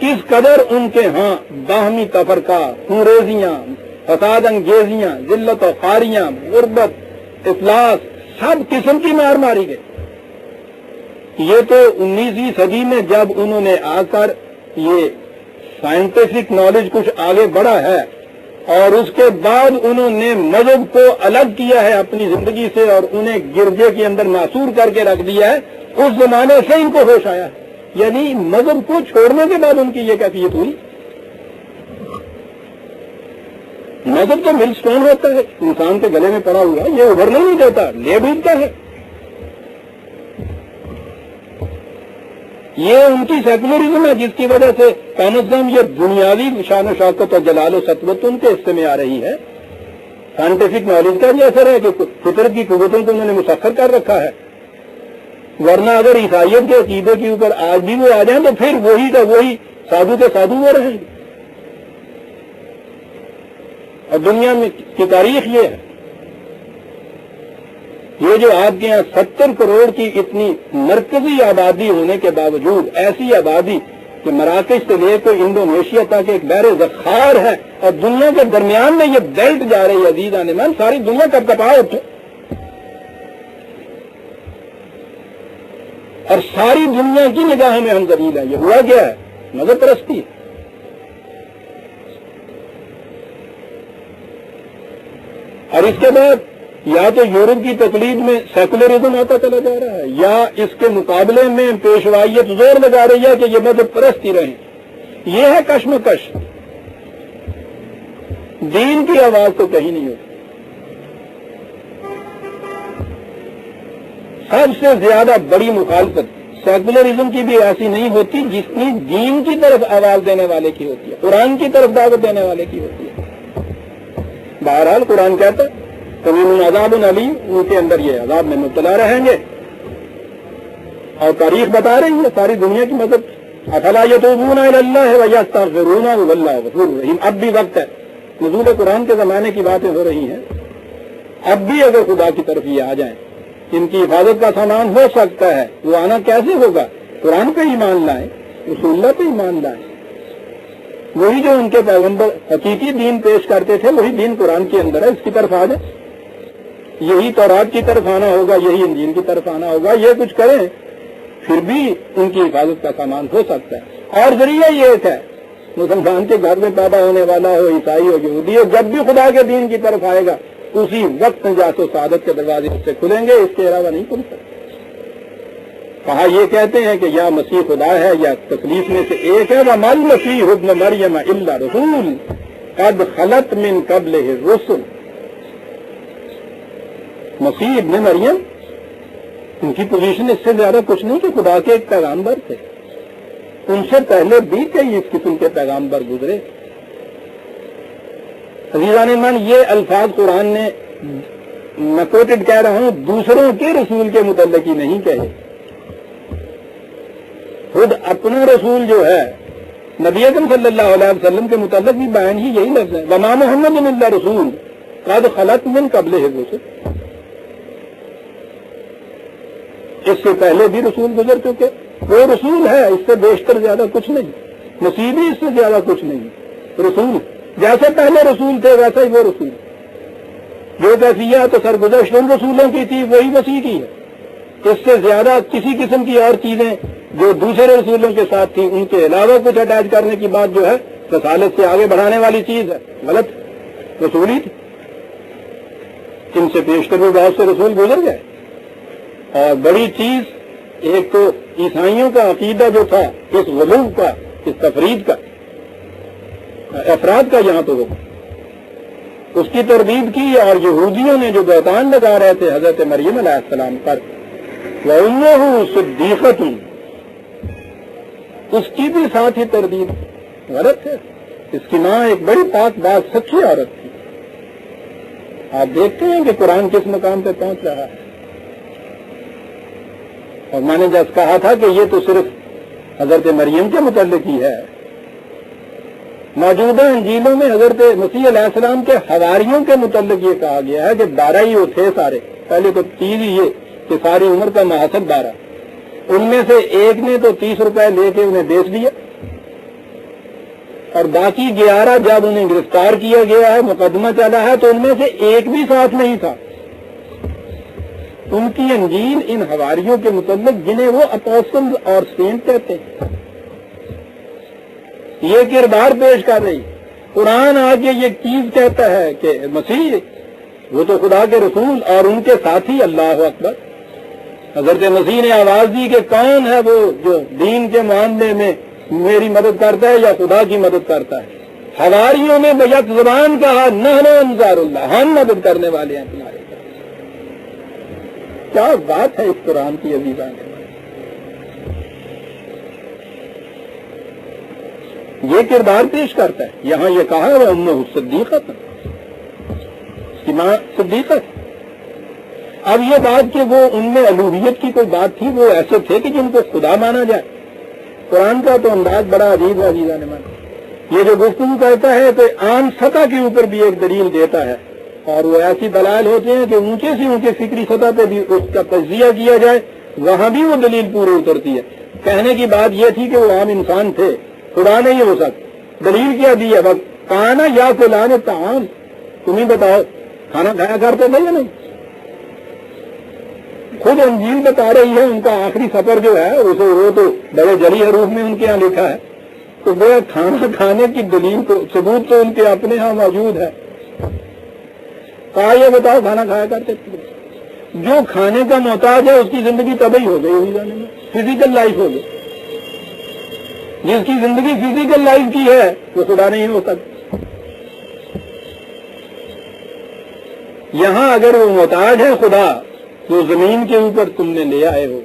کس قدر ان کے ہاں باہمی تفرقہ، خونریزیاں، فساد انگیزیاں، ذلت و خاریاں، غربت، افلاس، سب قسم کی مار ماری گئی۔ یہ تو 19ویں صدی میں جب انہوں نے آ کر یہ سائنٹیفک نالج کچھ آگے بڑھا ہے اور اس کے بعد انہوں نے مذہب کو الگ کیا ہے اپنی زندگی سے اور انہیں گرجے کے اندر معصور کر کے رکھ دیا ہے، اس زمانے سے ان کو ہوش آیا ہے، یعنی مذہب کو چھوڑنے کے بعد ان کی یہ کیفیت ہوئی۔ مذہب تو مل سٹون ہوتا ہے، انسان کے گلے میں پڑا ہوا، یہ ابھرنے نہیں دیتا، لے ڈوبتا ہے۔ یہ ان کی سیکولرزم ہے جس کی وجہ سے کم از کم یہ بنیادی شان و شوکت اور جلال و سطوت ان کے حصے میں آ رہی ہے۔ سائنٹیفک نالج کا بھی اثر ہے کہ فطرت کی قوتوں کو انہوں نے مسخر کر رکھا ہے، ورنہ اگر عیسائیت کے عقیدے کے اوپر آج بھی وہ آ جائیں تو پھر وہی کا وہی سادھو کے سادھو وہ رہیں گے۔ اور دنیا میں کی تاریخ یہ ہے، یہ جو آپ کے یہاں 70 کروڑ کی اتنی مرکزی آبادی ہونے کے باوجود ایسی آبادی کہ مراکش سے لے کر انڈونیشیا تک ایک بحر ذخار ہے اور دنیا کے درمیان میں یہ بیلٹ جا رہی ہے، عزیزان من، ساری دنیا کب کپا اٹھے اور ساری دنیا کی نگاہ میں ہم ذلیل ہیں۔ یہ ہوا کیا ہے؟ مذہب پرستی ہے۔ اور اس کے بعد یا تو یورپ کی تقلید میں سیکولرزم آتا چلا جا رہا ہے، یا اس کے مقابلے میں پیشوائیت زور لگا رہی ہے کہ یہ مذہب پرست ہی رہیں. یہ ہے کشمکش. دین کی آواز تو کہیں نہیں ہوتی. سب سے زیادہ بڑی مخالفت سیکولرزم کی بھی ایسی نہیں ہوتی جتنی دین کی طرف آواز دینے والے کی ہوتی ہے، قرآن کی طرف دعوت دینے والے کی ہوتی ہے. بہرحال قرآن کہتا ہے تمہیں عذاب علیم، ان کے اندر یہ عذاب میں مبتلا رہیں گے. اور تاریخ بتا رہی ہے ساری دنیا کی مدد. افلا یتوبون الی اللہ ویستغفرونہ واللہ غفور رحیم. اب بھی وقت ہے، نزول قرآن کے زمانے کی باتیں ہو رہی ہیں. اب بھی اگر خدا کی طرف یہ آ جائیں، ان کی حفاظت کا سامان ہو سکتا ہے. وہ آنا کیسے ہوگا؟ قرآن پہ ایمان لائیں، رسول اللہ پہ ایمان لائیں. وہی جو ان کے پیغمبر حقیقی دین پیش کرتے تھے وہی دین قرآن کے اندر ہے، اس کی طرف آ جائیں. یہی تورات کی طرف آنا ہوگا، یہی انجیل کی طرف آنا ہوگا. یہ کچھ کریں پھر بھی ان کی حفاظت کا سامان ہو سکتا ہے. اور ذریعہ یہ ایک ہے، مسلمان کے گھر میں پیدا ہونے والا ہو، عیسائی ہو، یہودی ہو، جب بھی خدا کے دین کی طرف آئے گا اسی وقت نجات و سعادت کے دروازے اس سے کھلیں گے، اس کے علاوہ نہیں کھل سکتے. کہا یہ کہتے ہیں کہ یا مسیح خدا ہے یا تکلیف میں سے ایک ہے. وَمَا الْمَسِيحُ ابْنُ مَرْيَمَ إِلَّا رَسُولٌ قَدْ خَلَتْ مِن قَبْلِهِ الرُّسُلُ. مسیح ابن مریم ان کی پوزیشن اس سے زیادہ کچھ نہیں کہ خدا کے ایک پیغامبر تھے. ان سے پہلے بھی کئی اس قسم کے پیغامبر گزرے. عزیزان ایمان، یہ الفاظ قرآن نے میں کوٹڈ کہہ رہا ہوں، دوسروں کے رسول کے متعلق ہی نہیں کہے. خود اپنا رسول جو ہے نبی اکرم صلی اللہ علیہ وسلم کے متعلق بھی بیان ہی یہی لفظ ہے، وما محمد الا رسول قد خلت من قبلہ الرسل. اس سے پہلے بھی رسول گزر چکے. وہ رسول ہے، اس سے بیشتر زیادہ کچھ نہیں. مسیح بھی اس سے زیادہ کچھ نہیں. رسول جیسے پہلے رسول تھے ویسا ہی وہ رسول. جو کیفیت سرگزشت ان رسولوں کی تھی وہی مسیح کی ہے. اس سے زیادہ کسی قسم کی اور چیزیں جو دوسرے رسولوں کے ساتھ تھی ان کے علاوہ کچھ اٹیچ کرنے کی بات جو ہے رسالت سے آگے بڑھانے والی چیز ہے، غلط. رسول ہی تھی. ان سے پیشتر میں بہت سے رسول گزر گئے. اور بڑی چیز ایک تو عیسائیوں کا عقیدہ جو تھا اس غلو کا، اس تفرید کا، افراد کا، یہاں تو وہ اس کی تردید کی. اور یہودیوں نے جو بہتان لگا رہے تھے حضرت مریم علیہ السلام پر، وَأُمُّهُ صِدِّيقَةٌ، اس کی بھی ساتھ ہی تردید غلط ہے. اس کی ماں ایک بڑی پاک باز سچی عورت تھی. آپ دیکھتے ہیں کہ قرآن کس مقام پہ پہنچ رہا ہے. اور میں نے جب کہا تھا کہ یہ تو صرف حضرت مریم کے متعلق ہی ہے. موجودہ انجیلوں میں حضرت مسیح علیہ السلام کے حواریوں کے متعلق یہ کہا گیا ہے کہ 12 ہی وہ تھے سارے. پہلے تو 30 ہی یہ کہ ساری عمر کا محاسب 12. ان میں سے ایک نے تو 30 روپے لے کے انہیں بیچ دیا، اور باقی 11 جب انہیں گرفتار کیا گیا ہے، مقدمہ چلا ہے، تو ان میں سے ایک بھی ساتھ نہیں تھا. ان کی انجیل ان حواریوں کے متعلق جنہیں وہ اپوسٹل اور سینٹ کہتے ہیں یہ کردار پیش کر رہی. قرآن آگے یہ چیز کہتا ہے کہ مسیح وہ تو خدا کے رسول اور ان کے ساتھی. اللہ اکبر. حضرت مسیح نے آواز دی کہ کون ہے وہ جو دین کے معاملے میں میری مدد کرتا ہے یا خدا کی مدد کرتا ہے. حواریوں نے بیک زبان کہا نحن انصار اللہ، ہم مدد کرنے والے ہیں تمہارے. کیا بات ہے اس قرآن کی عزیزان. یہ کردار پیش کرتا ہے. یہاں یہ کہا وہ امہ صدیقۃ، اس کی ماں صدیقہ. اب یہ بات کہ وہ ان میں الوہیت کی کوئی بات تھی، وہ ایسے تھے کہ جن کو خدا مانا جائے. قرآن کا تو انداز بڑا عجیب ہے عزیزان مان. یہ جو گفتگو کرتا ہے تو عام سطح کے اوپر بھی ایک دلیل دیتا ہے، اور وہ ایسی دلائل ہوتے ہیں کہ اونچے سے اونچے فکری سطح پہ بھی اس کا تجزیہ کیا جائے وہاں بھی وہ دلیل پوری اترتی ہے. کہنے کی بات یہ تھی کہ وہ عام انسان تھے، خدا نہیں ہو سکتا. دلیل کیا دی ہے؟ وقت کھانا یا فلاں طعام، تمہیں بتاؤ کھانا کھایا کرتے تھے یا نہیں؟ خود انجیل بتا رہی ہے ان کا آخری سفر جو ہے اسے وہ تو بڑے جلی حروف میں ان کے یہاں لکھا ہے. تو وہ کھانا کھانے کی دلیل تو ثبوت تو ان کے اپنے ہاں موجود ہے. کہا یہ بتاؤ کھانا کھایا کرتے تھے؟ جو کھانے کا محتاج ہے اس کی زندگی تباہی ہو گئی ہوئی جانے میں، فزیکل لائف ہو گئی. جس کی زندگی فزیکل لائف کی ہے وہ خدا نہیں ہو سکتا. یہاں اگر وہ محتاج ہے خدا تو زمین کے اوپر تم نے لے آئے ہو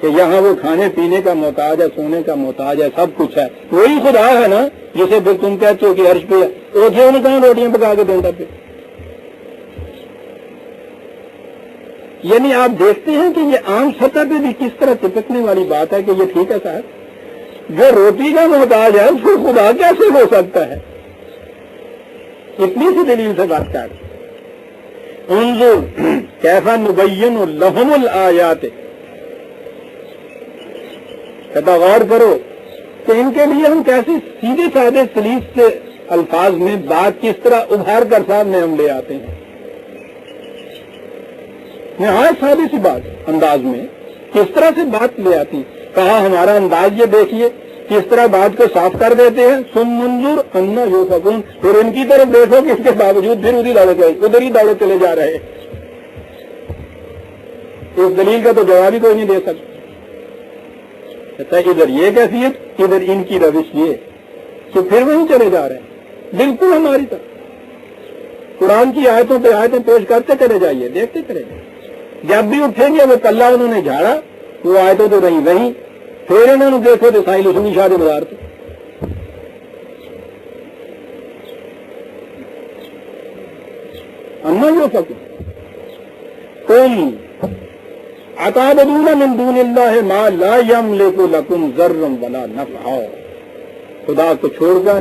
کہ یہاں وہ کھانے پینے کا محتاج ہے، سونے کا محتاج ہے، سب کچھ ہے. وہی خدا ہے نا جسے پھر تم کہتے ہو کہ عرش پہ اوٹھے نے کہاں روٹیاں پکا کے دیتا پہ. یعنی آپ دیکھتے ہیں کہ یہ عام سطح پہ بھی کس طرح ٹپکنے والی بات ہے کہ یہ ٹھیک ہے صاحب، جو روٹی کا محتاج ہے اس کو خدا کیسے ہو سکتا ہے؟ اتنی سی دلیل سے بات کر انظر کیف نبین لہم الآیات، غور کرو کہ ان کے لیے ہم کیسے سیدھے سادے سلیس سے الفاظ میں بات کس طرح ابھار کر سامنے ہم لے آتے ہیں. نہایت سادی سی بات انداز میں کس طرح سے بات لے آتی. کہا ہمارا انداز یہ دیکھیے کس طرح بات کو صاف کر دیتے ہیں. ثم انظر انا یؤفکون، پھر ان کی طرف دیکھو کہ اس کے باوجود پھر ادھر ہی دوڑے چلے جا رہے. اس دلیل کا تو جواب ہی کوئی نہیں دے سکتا. ادھر یہ کیفیت، ادھر ان کی روش یہ کہ پھر وہیں چلے جا رہے ہیں بالکل ہماری طرف. قرآن کی آیتوں پہ آیتیں پیش کرتے چلے جائیے، دیکھتے چلے جائیے. جب بھی اٹھیں گے وہ پلہ انہوں نے جھاڑا، وہ آیتیں تو رہی وہیں، پھر انہوں نے دیکھو تو سائل حسنی شاہ بازار پہ. اما یؤفکون تم اتعبدون من دون اللہ ما لا یملک لکم ضرا ولا نفعا، خدا کو چھوڑ کر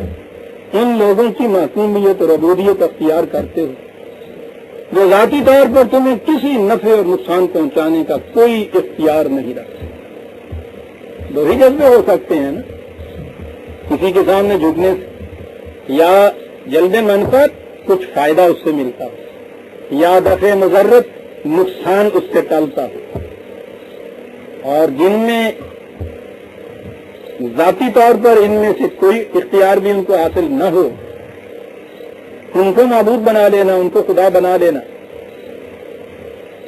ان لوگوں کی معصومیت اور عبودیت اختیار کرتے ہو جو ذاتی طور پر تمہیں کسی نفع اور نقصان پہنچانے کا کوئی اختیار نہیں رکھتے. دو ہی جذبے ہو سکتے ہیں نا، کسی کے سامنے جھکنے سے یا جلد منفعت کچھ فائدہ اس سے ملتا ہو، یا دفع مضرت نقصان اس سے ٹلتا ہو. اور جن میں ذاتی طور پر ان میں سے کوئی اختیار بھی ان کو حاصل نہ ہو، ان کو معبود بنا لینا، ان کو خدا بنا لینا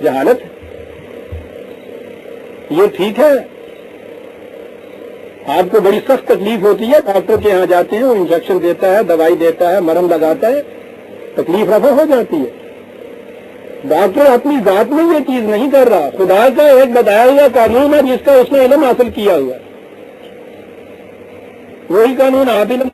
جہالت ہے. یہ ٹھیک ہے آپ کو بڑی سخت تکلیف ہوتی ہے، ڈاکٹر کے یہاں جاتے ہیں، وہ انجیکشن دیتا ہے، دوائی دیتا ہے، مرہم لگاتا ہے، تکلیف رفع ہو جاتی ہے. ڈاکٹر اپنی ذات میں یہ چیز نہیں کر رہا، خدا کا ایک بتایا ہوا قانون ہے جس کا اس نے علم حاصل کیا ہوا ہے. وہی قانون آپ علم